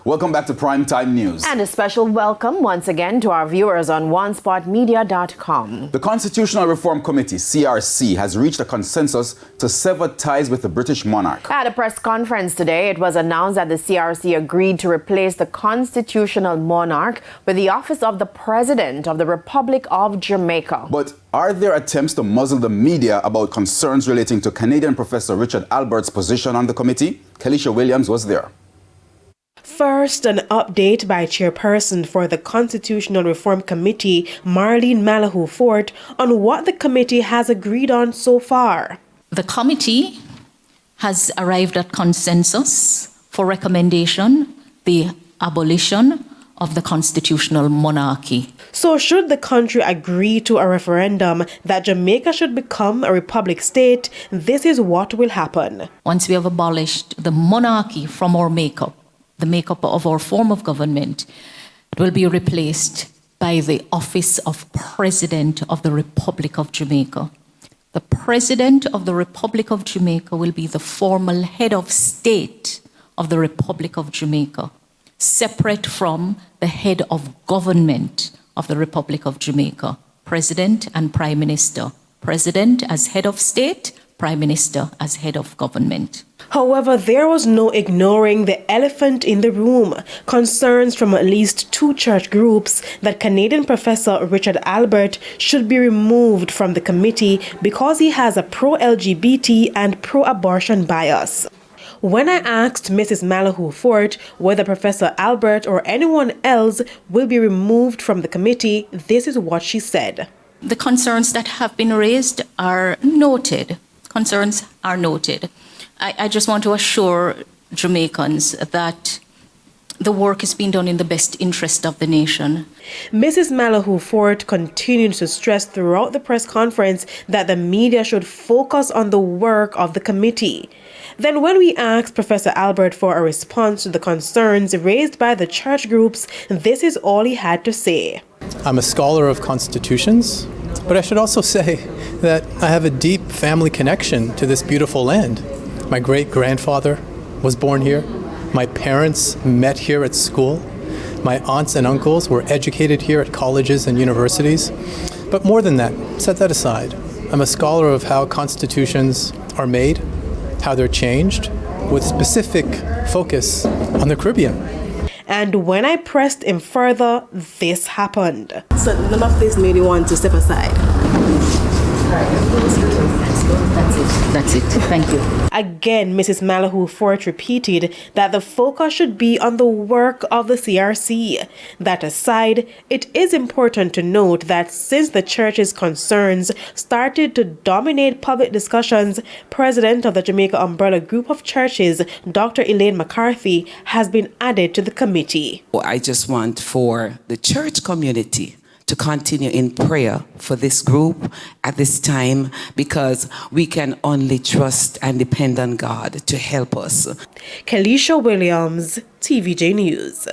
Welcome back to Primetime News. And a special welcome once again to our viewers on onespotmedia.com. The Constitutional Reform Committee, CRC, has reached a consensus to sever ties with the British monarch. At a press conference today, it was announced that the CRC agreed to replace the constitutional monarch with the office of the President of the Republic of Jamaica. But are there attempts to muzzle the media about concerns relating to Canadian Professor Richard Albert's position on the committee? Kelisha Williams was there. First, an update by Chairperson for the Constitutional Reform Committee, Marlene Malahoo Fort, on what the committee has agreed on so far. The committee has arrived at consensus for recommendation, the abolition of the constitutional monarchy. So should the country agree to a referendum that Jamaica should become a republic state, this is what will happen. Once we have abolished the monarchy from our makeup, the makeup of our form of government, it will be replaced by the office of President of the Republic of Jamaica. The President of the Republic of Jamaica will be the formal head of state of the Republic of Jamaica, separate from the head of government of the Republic of Jamaica, President and Prime Minister. President as head of state, Prime Minister as head of government. However, there was no ignoring the elephant in the room. Concerns from at least two church groups that Canadian Professor Richard Albert should be removed from the committee because he has a pro-LGBT and pro-abortion bias. When I asked Mrs. Malahoo Fort whether Professor Albert or anyone else will be removed from the committee, this is what she said. The concerns that have been raised are noted. Concerns are noted. I just want to assure Jamaicans that the work is being done in the best interest of the nation. Mrs. Malahoo Fort continued to stress throughout the press conference that the media should focus on the work of the committee. Then when we asked Professor Albert for a response to the concerns raised by the church groups, this is all he had to say. I'm a scholar of constitutions, but I should also say that I have a deep family connection to this beautiful land. My great-grandfather was born here. My parents met here at school. My aunts and uncles were educated here at colleges and universities. But more than that, set that aside. I'm a scholar of how constitutions are made, how they're changed, with specific focus on the Caribbean. And when I pressed him further, this happened. So none of this made you want to step aside? That's it. Thank you. Again, Mrs. Malahoo Fort repeated that the focus should be on the work of the CRC. That aside, it is important to note that since the church's concerns started to dominate public discussions, President of the Jamaica Umbrella Group of Churches, Dr. Elaine McCarthy, has been added to the committee. I just want for the church community to continue in prayer for this group at this time, because we can only trust and depend on God to help us. Kelisha Williams, TVJ News.